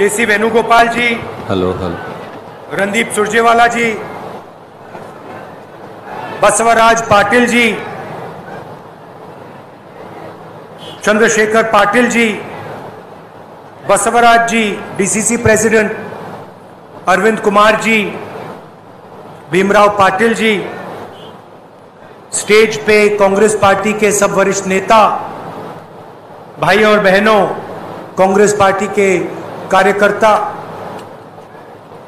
केसी वेणुगोपाल जी, hello hello. Randeep Surjewala जी, बसवराज पाटिल जी, चंद्रशेखर पाटिल जी, बसवराज जी, DCC president Arvind Kumar ji, Bhimrao Patil ji, stage पे Congress party के सब वरिष्ठ नेता, भाई और बहनों, कांग्रेस पार्टी के कार्यकर्ता,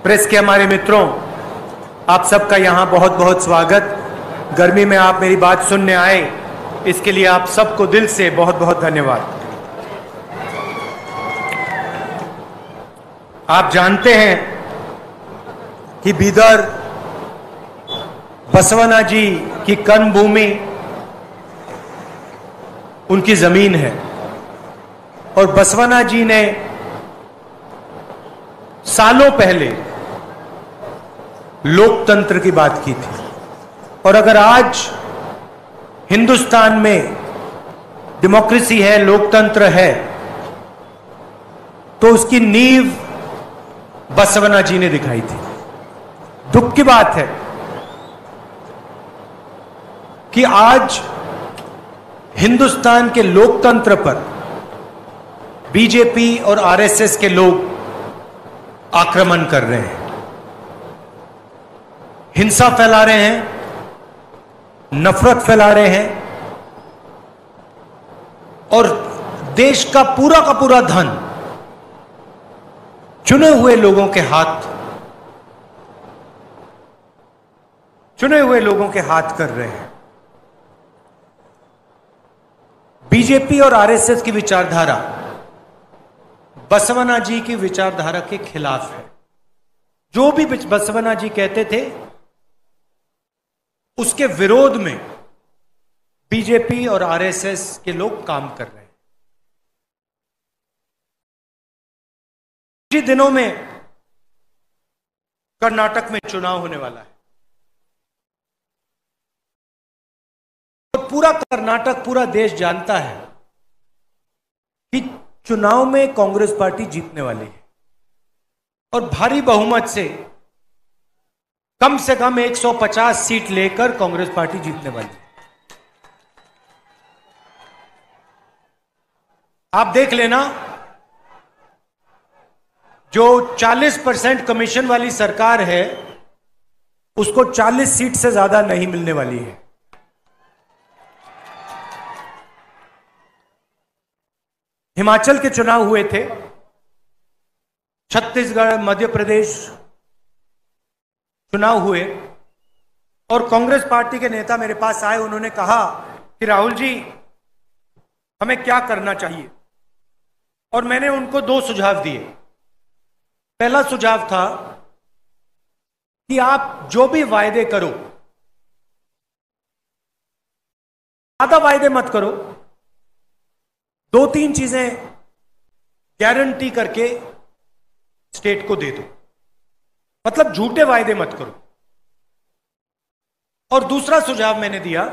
प्रेस के हमारे मित्रों, आप सबका यहां बहुत बहुत स्वागत। गर्मी में आप मेरी बात सुनने आए, इसके लिए आप सबको दिल से बहुत बहुत धन्यवाद। आप जानते हैं कि बीदर बसवना जी की कर्मभूमि, उनकी जमीन है और बसवना जी ने सालों पहले लोकतंत्र की बात की थी। और अगर आज हिंदुस्तान में डेमोक्रेसी है, लोकतंत्र है, तो उसकी नींव बसवना जी ने दिखाई थी। दुख की बात है कि आज हिंदुस्तान के लोकतंत्र पर बीजेपी और आरएसएस के लोग आक्रमण कर रहे हैं, हिंसा फैला रहे हैं, नफरत फैला रहे हैं और देश का पूरा धन चुने हुए लोगों के हाथ कर रहे हैं। बीजेपी और आरएसएस की विचारधारा बसवना जी की विचारधारा के खिलाफ है। जो भी बसवना जी कहते थे उसके विरोध में बीजेपी और आरएसएस के लोग काम कर रहे हैं। कुछ दिनों में कर्नाटक में चुनाव होने वाला है और पूरा कर्नाटक, पूरा देश जानता है कि चुनाव में कांग्रेस पार्टी जीतने वाली है और भारी बहुमत से कम 150 सीट लेकर कांग्रेस पार्टी जीतने वाली है। आप देख लेना, जो 40% कमीशन वाली सरकार है उसको 40 सीट से ज्यादा नहीं मिलने वाली है। हिमाचल के चुनाव हुए थे, छत्तीसगढ़, मध्य प्रदेश चुनाव हुए और कांग्रेस पार्टी के नेता मेरे पास आए। उन्होंने कहा कि राहुल जी, हमें क्या करना चाहिए, और मैंने उनको 2 सुझाव दिए। पहला सुझाव था कि आप जो भी वायदे करो, ज्यादा वायदे मत करो, 2-3 चीजें गारंटी करके स्टेट को दे दो, मतलब झूठे वायदे मत करो। और दूसरा सुझाव मैंने दिया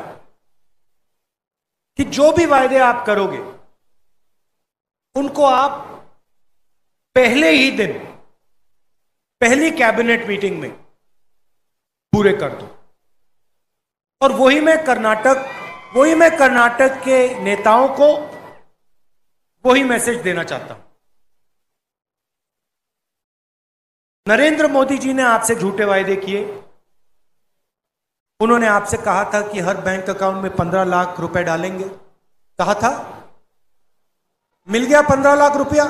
कि जो भी वायदे आप करोगे उनको आप पहले ही दिन, पहली कैबिनेट मीटिंग में पूरे कर दो। और वही मैं कर्नाटक के नेताओं को वही मैसेज देना चाहता हूं। नरेंद्र मोदी जी ने आपसे झूठे वायदे किए। उन्होंने आपसे कहा था कि हर बैंक अकाउंट में 15 लाख रुपए डालेंगे, कहा था, मिल गया 15 लाख रुपया।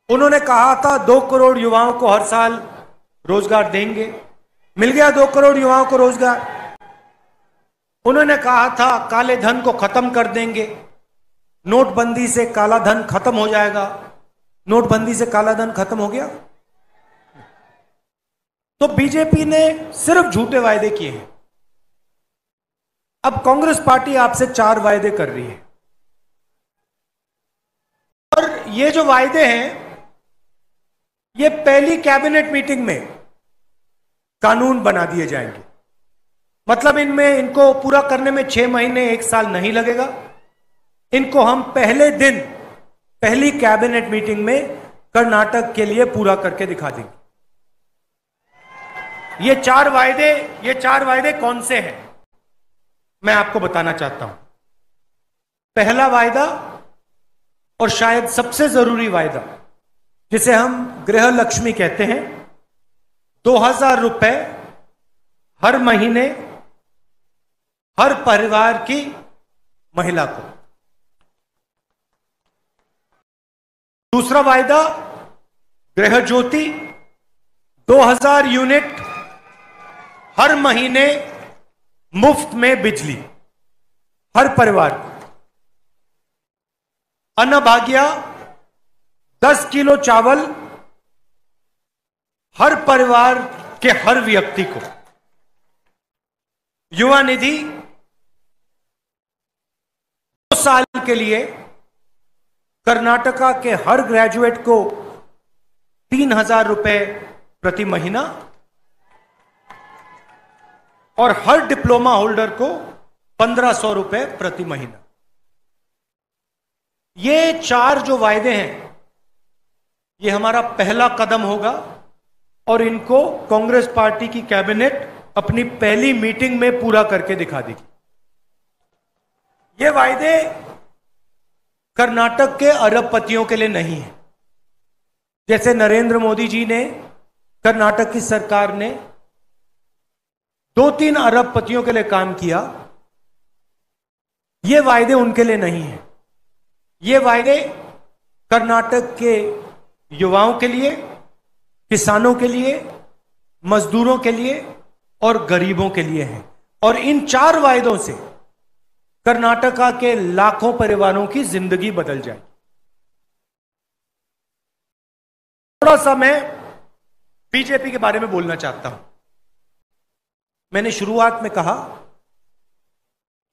उन्होंने कहा था 2 करोड़ युवाओं को हर साल रोजगार देंगे, मिल गया 2 करोड़ युवाओं को रोजगार। उन्होंने कहा था काले धन को खत्म कर देंगे, नोटबंदी से काला धन खत्म हो जाएगा, नोटबंदी से काला धन खत्म हो गया। तो बीजेपी ने सिर्फ झूठे वायदे किए हैं। अब कांग्रेस पार्टी आपसे 4 वायदे कर रही है और ये जो वायदे हैं ये पहली कैबिनेट मीटिंग में कानून बना दिए जाएंगे। मतलब इनको पूरा करने में 6 महीने 1 साल नहीं लगेगा। इनको हम पहले दिन पहली कैबिनेट मीटिंग में कर्नाटक के लिए पूरा करके दिखा देंगे। ये चार वायदे कौन से हैं, मैं आपको बताना चाहता हूं। पहला वायदा और शायद सबसे जरूरी वायदा, जिसे हम गृह लक्ष्मी कहते हैं, 2000 रुपए हर महीने हर परिवार की महिला को। दूसरा वायदा गृह ज्योति, 2000 यूनिट हर महीने मुफ्त में बिजली हर परिवार को। अन्नभाग्य 10 किलो चावल हर परिवार के हर व्यक्ति को। युवा निधि 2 साल के लिए कर्नाटका के हर ग्रेजुएट को 3000 रुपए प्रति महीना और हर डिप्लोमा होल्डर को 1500 रुपए प्रति महीना। ये 4 जो वायदे हैं, ये हमारा पहला कदम होगा और इनको कांग्रेस पार्टी की कैबिनेट अपनी पहली मीटिंग में पूरा करके दिखा देगी। ये वायदे कर्नाटक के अरबपतियों के लिए नहीं है। जैसे नरेंद्र मोदी जी ने, कर्नाटक की सरकार ने 2-3 अरबपतियों के लिए काम किया, ये वायदे उनके लिए नहीं है। ये वायदे कर्नाटक के युवाओं के लिए, किसानों के लिए, मजदूरों के लिए और गरीबों के लिए हैं। और इन 4 वायदों से कर्नाटका के लाखों परिवारों की जिंदगी बदल जाएगी। थोड़ा सा मैं बीजेपी के बारे में बोलना चाहता हूं। मैंने शुरुआत में कहा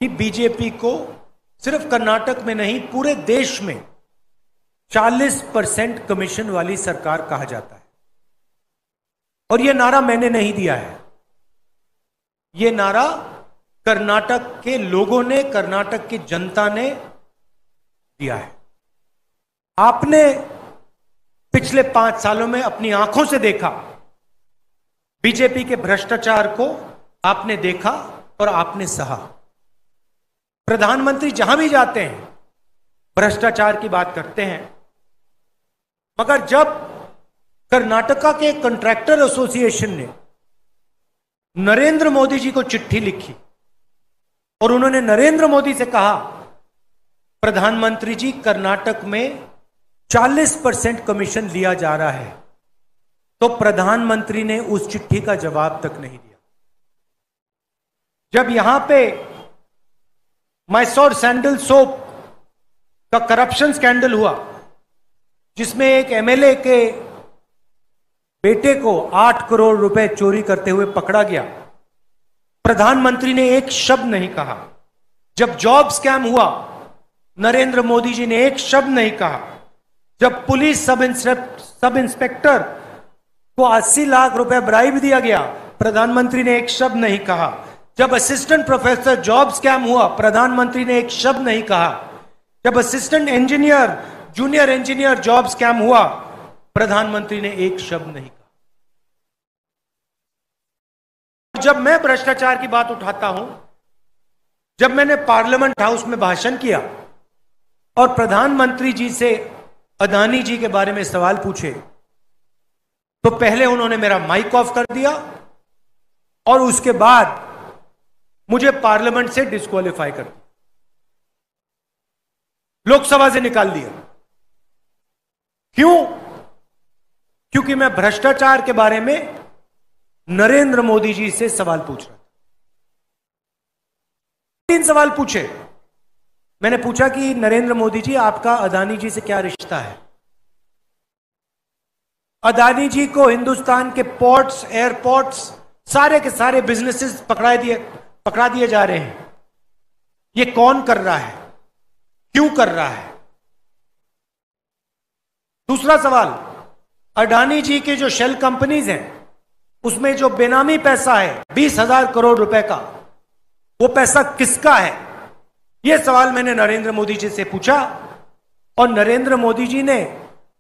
कि बीजेपी को सिर्फ कर्नाटक में नहीं, पूरे देश में 40% कमीशन वाली सरकार कहा जाता है। और यह नारा मैंने नहीं दिया है, यह नारा कर्नाटक के लोगों ने, कर्नाटक की जनता ने दिया है। आपने पिछले 5 सालों में अपनी आंखों से देखा, बीजेपी के भ्रष्टाचार को आपने देखा और आपने सहा। प्रधानमंत्री जहां भी जाते हैं भ्रष्टाचार की बात करते हैं, मगर जब कर्नाटका के कॉन्ट्रैक्टर एसोसिएशन ने नरेंद्र मोदी जी को चिट्ठी लिखी और उन्होंने नरेंद्र मोदी से कहा, प्रधानमंत्री जी कर्नाटक में 40% कमीशन लिया जा रहा है, तो प्रधानमंत्री ने उस चिट्ठी का जवाब तक नहीं दिया। जब यहां पे मैसोर सैंडल सोप का करप्शन स्कैंडल हुआ, जिसमें एक एमएलए के बेटे को 8 करोड़ रुपए चोरी करते हुए पकड़ा गया, प्रधानमंत्री ने एक शब्द नहीं कहा। जब जॉब स्कैम हुआ, नरेंद्र मोदी जी ने एक शब्द नहीं कहा। जब पुलिस सब इंस्पेक्टर को 80 लाख रुपए ब्राइब दिया गया, प्रधानमंत्री ने एक शब्द नहीं कहा। जब असिस्टेंट प्रोफेसर जॉब स्कैम हुआ, प्रधानमंत्री ने एक शब्द नहीं कहा। जब assistant engineer, junior engineer job scam हुआ, प्रधानमंत्री ने एक शब्द नहीं कहा। जब मैं भ्रष्टाचार की बात उठाता हूं, जब मैंने पार्लियामेंट हाउस में भाषण किया और प्रधानमंत्री जी से अदानी जी के बारे में सवाल पूछे, तो पहले उन्होंने मेरा माइक ऑफ कर दिया और उसके बाद मुझे पार्लियामेंट से डिस्क्वालीफाई कर दिया, लोकसभा से निकाल दिया। क्यों? क्योंकि मैं भ्रष्टाचार के बारे में नरेंद्र मोदी जी से सवाल पूछ रहा था। 3 सवाल पूछे। मैंने पूछा कि नरेंद्र मोदी जी, आपका अदानी जी से क्या रिश्ता है? अदानी जी को हिंदुस्तान के पोर्ट्स, एयरपोर्ट्स, सारे के सारे बिजनेसेस पकड़ा दिए जा रहे हैं। ये कौन कर रहा है? क्यों कर रहा है? दूसरा सवाल, अडानी जी के जो शेल कंपनीज हैं, उसमें जो बेनामी पैसा है 20,000 करोड़ रुपए का, वो पैसा किसका है? यह सवाल मैंने नरेंद्र मोदी जी से पूछा और नरेंद्र मोदी जी ने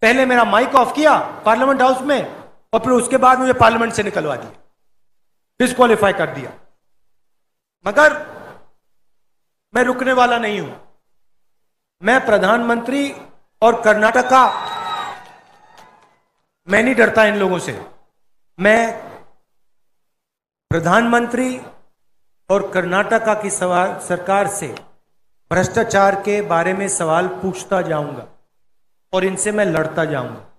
पहले मेरा माइक ऑफ किया पार्लियामेंट हाउस में और फिर उसके बाद मुझे पार्लियामेंट से निकलवा दिया, डिस्क्वालीफाई कर दिया। मगर मैं रुकने वाला नहीं हूं। मैं प्रधानमंत्री और कर्नाटक का, मैं नहीं डरता इन लोगों से। मैं प्रधानमंत्री और कर्नाटका की सरकार से भ्रष्टाचार के बारे में सवाल पूछता जाऊंगा और इनसे मैं लड़ता जाऊंगा।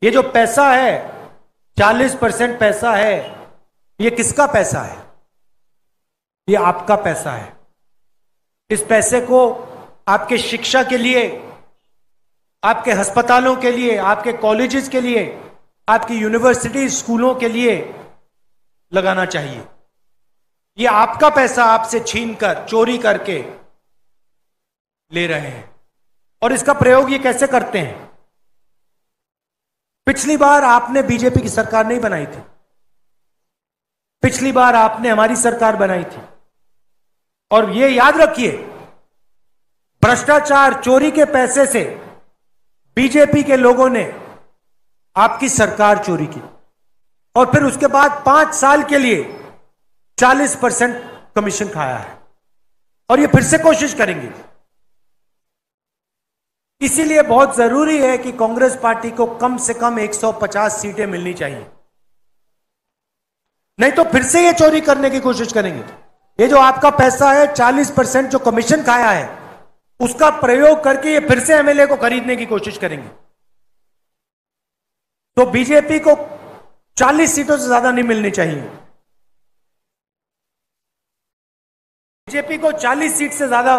ये जो पैसा है, 40% पैसा है, ये किसका पैसा है? ये आपका पैसा है। इस पैसे को आपके शिक्षा के लिए, आपके अस्पतालों के लिए, आपके कॉलेजेस के लिए, आपकी यूनिवर्सिटी स्कूलों के लिए लगाना चाहिए। ये आपका पैसा आपसे छीनकर, चोरी करके ले रहे हैं। और इसका प्रयोग ये कैसे करते हैं? पिछली बार आपने बीजेपी की सरकार नहीं बनाई थी, पिछली बार आपने हमारी सरकार बनाई थी। और ये याद रखिए, भ्रष्टाचार, चोरी के पैसे से बीजेपी के लोगों ने आपकी सरकार चोरी की और फिर उसके बाद 5 साल के लिए 40% कमीशन खाया है और ये फिर से कोशिश करेंगे। इसीलिए बहुत जरूरी है कि कांग्रेस पार्टी को कम से कम 150 सीटें मिलनी चाहिए, नहीं तो फिर से ये चोरी करने की कोशिश करेंगे। ये जो आपका पैसा है, 40% जो कमीशन खाया है, उसका प्रयोग करके ये फिर से एमएलए को खरीदने की कोशिश करेंगे। तो बीजेपी को 40 सीटों से ज्यादा नहीं मिलनी चाहिए। बीजेपी को 40 सीट से ज्यादा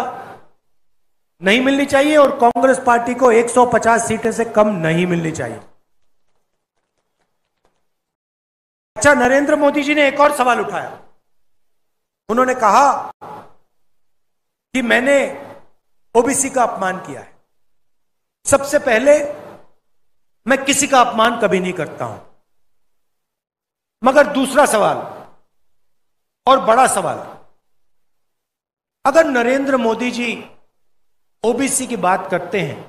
नहीं मिलनी चाहिए और कांग्रेस पार्टी को 150 सीटें से कम नहीं मिलनी चाहिए। अच्छा, नरेंद्र मोदी जी ने एक और सवाल उठाया। उन्होंने कहा कि मैंने ओबीसी का अपमान किया है। सबसे पहले, मैं किसी का अपमान कभी नहीं करता हूं, मगर दूसरा सवाल और बड़ा सवाल, अगर नरेंद्र मोदी जी ओबीसी की बात करते हैं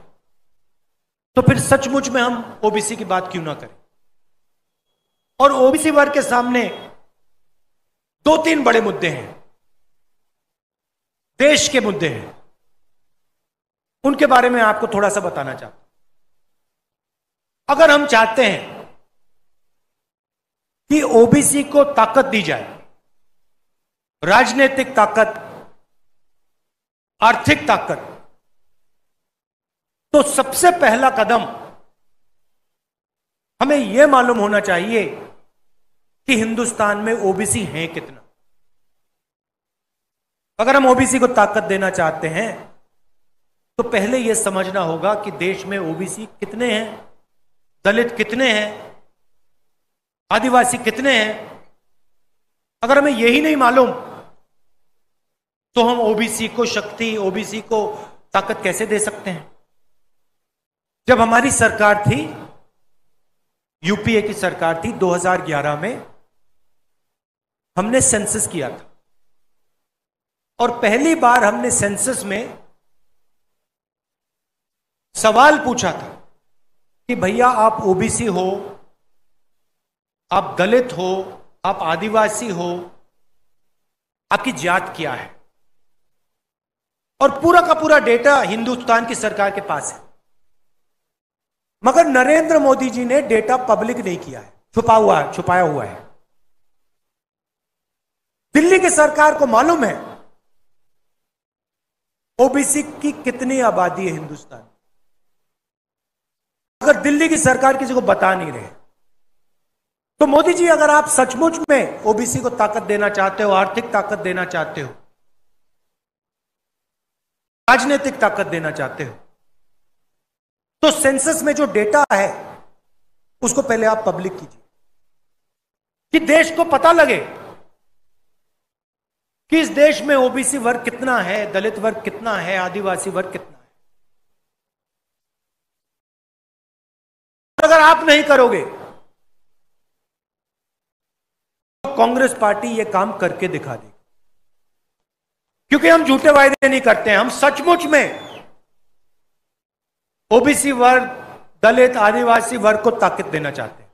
तो फिर सचमुच में हम ओबीसी की बात क्यों ना करें? और ओबीसी वर्ग के सामने 2-3 बड़े मुद्दे हैं, देश के मुद्दे हैं, उनके बारे में आपको थोड़ा सा बताना चाहता हूं। अगर हम चाहते हैं कि ओबीसी को ताकत दी जाए, राजनीतिक ताकत, आर्थिक ताकत, तो सबसे पहला कदम हमें यह मालूम होना चाहिए कि हिंदुस्तान में ओबीसी हैं कितना। अगर हम ओबीसी को ताकत देना चाहते हैं तो पहले यह समझना होगा कि देश में ओबीसी कितने हैं, दलित कितने हैं, आदिवासी कितने हैं। अगर हमें यही नहीं मालूम तो हम ओबीसी को शक्ति, ओबीसी को ताकत कैसे दे सकते हैं? जब हमारी सरकार थी, यूपीए की सरकार थी, 2011 में हमने सेंसस किया था और पहली बार हमने सेंसस में सवाल पूछा था कि भैया आप ओबीसी हो, आप दलित हो, आप आदिवासी हो, आपकी जात क्या है? और पूरा का पूरा डेटा हिंदुस्तान की सरकार के पास है, मगर नरेंद्र मोदी जी ने डेटा पब्लिक नहीं किया है, छुपाया हुआ है। दिल्ली की सरकार को मालूम है ओबीसी की कितनी आबादी है हिंदुस्तान में, अगर दिल्ली की सरकार किसी को बता नहीं रहे। तो मोदी जी, अगर आप सचमुच में ओबीसी को ताकत देना चाहते हो, आर्थिक ताकत देना चाहते हो, राजनीतिक ताकत देना चाहते हो, तो सेंसस में जो डेटा है उसको पहले आप पब्लिक कीजिए कि देश को पता लगे कि इस देश में ओबीसी वर्ग कितना है, दलित वर्ग कितना है, आदिवासी वर्ग कितना है। अगर आप नहीं करोगे तो कांग्रेस पार्टी यह काम करके दिखा देगी, क्योंकि हम झूठे वायदे नहीं करते हैं, हम सचमुच में ओबीसी वर्ग, दलित, आदिवासी वर्ग को ताकत देना चाहते हैं।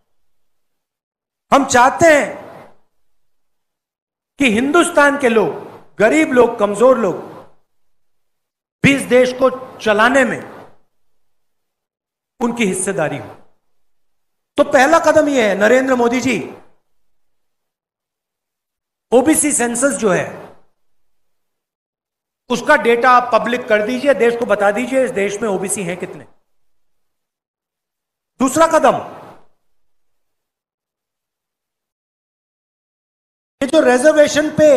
हम चाहते हैं कि हिंदुस्तान के लोग, गरीब लोग, कमजोर लोग भी इस देश को चलाने में उनकी हिस्सेदारी हो। तो पहला कदम यह है, नरेंद्र मोदी जी, ओबीसी सेंसस जो है उसका डेटा आप पब्लिक कर दीजिए, देश को बता दीजिए इस देश में ओबीसी हैं कितने। दूसरा कदम, ये जो रिजर्वेशन पे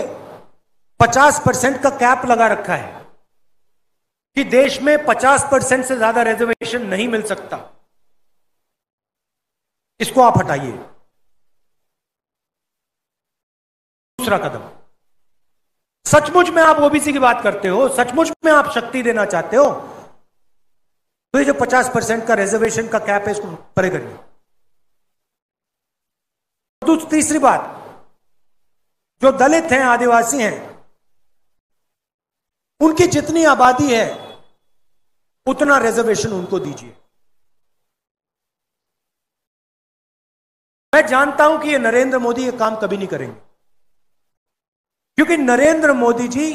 50% का कैप लगा रखा है कि देश में 50% से ज्यादा रिजर्वेशन नहीं मिल सकता, इसको आप हटाइए। दूसरा कदम, सचमुच में आप ओबीसी की बात करते हो, सचमुच में आप शक्ति देना चाहते हो, तो ये जो 50% का रिजर्वेशन का कैप है इसको परे करिए। तीसरी बात, जो दलित हैं, आदिवासी हैं, उनकी जितनी आबादी है उतना रिजर्वेशन उनको दीजिए। मैं जानता हूं कि ये नरेंद्र मोदी ये काम कभी नहीं करेंगे, क्योंकि नरेंद्र मोदी जी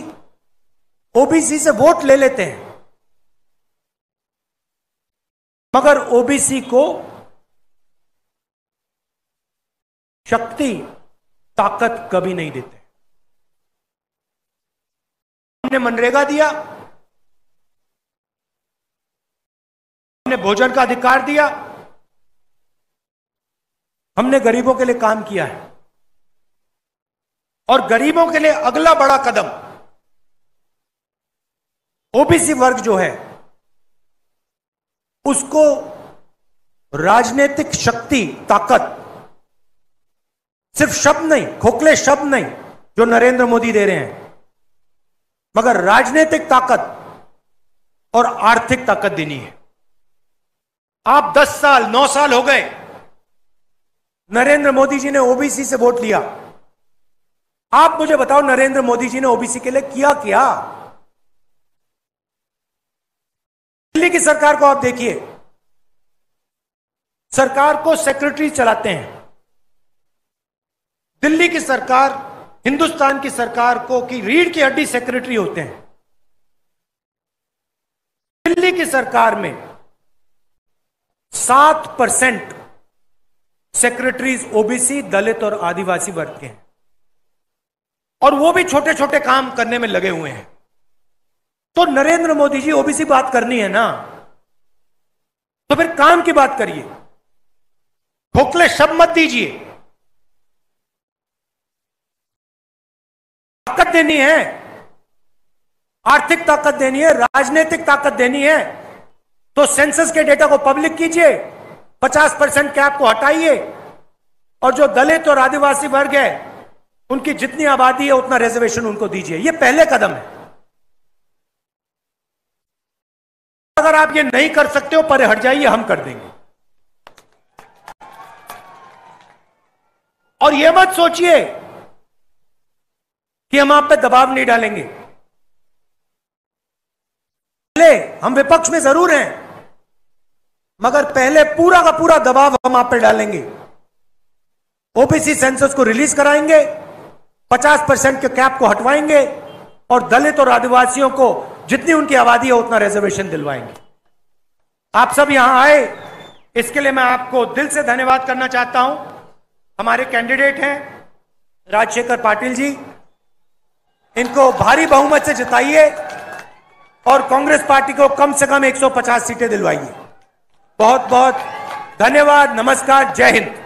ओबीसी से वोट ले लेते हैं मगर ओबीसी को शक्ति, ताकत कभी नहीं देते। हमने मनरेगा दिया, हमने भोजन का अधिकार दिया, हमने गरीबों के लिए काम किया है। और गरीबों के लिए अगला बड़ा कदम, ओबीसी वर्ग जो है उसको राजनीतिक शक्ति, ताकत, सिर्फ शब्द नहीं, खोखले शब्द नहीं जो नरेंद्र मोदी दे रहे हैं, मगर राजनीतिक ताकत और आर्थिक ताकत देनी है। आप 10 साल, 9 साल हो गए, नरेंद्र मोदी जी ने ओबीसी से वोट लिया। आप मुझे बताओ नरेंद्र मोदी जी ने ओबीसी के लिए किया क्या? दिल्ली की सरकार को आप देखिए, सरकार को सेक्रेटरी चलाते हैं। दिल्ली की सरकार, हिंदुस्तान की सरकार को की रीढ़ की हड्डी सेक्रेटरी होते हैं। दिल्ली की सरकार में 7% सेक्रेटरीज ओबीसी, दलित और आदिवासी वर्ग के हैं, और वो भी छोटे छोटे काम करने में लगे हुए हैं। तो नरेंद्र मोदी जी, ओबीसी बात करनी है ना, तो फिर काम की बात करिए, खोखले शब्द मत दीजिए। ताकत देनी है, आर्थिक ताकत देनी है, राजनीतिक ताकत देनी है, तो सेंसस के डेटा को पब्लिक कीजिए, 50% कैप को हटाइए, और जो दलित और आदिवासी वर्ग है उनकी जितनी आबादी है उतना रिजर्वेशन उनको दीजिए। यह पहले कदम है। अगर आप ये नहीं कर सकते हो, परे हट जाइए, हम कर देंगे। और यह मत सोचिए कि हम आप पे दबाव नहीं डालेंगे। पहले हम विपक्ष में जरूर हैं, मगर पहले पूरा का पूरा दबाव हम आप पे डालेंगे। ओबीसी सेंसस को रिलीज कराएंगे, 50% के कैप को हटवाएंगे, और दलित और आदिवासियों को जितनी उनकी आबादी है उतना रिजर्वेशन दिलवाएंगे। आप सब यहां आए, इसके लिए मैं आपको दिल से धन्यवाद करना चाहता हूं। हमारे कैंडिडेट हैं राजशेखर पाटिल जी, इनको भारी बहुमत से जिताइए और कांग्रेस पार्टी को कम से कम 150 सीटें दिलवाइए। बहुत बहुत धन्यवाद। नमस्कार। जय हिंद।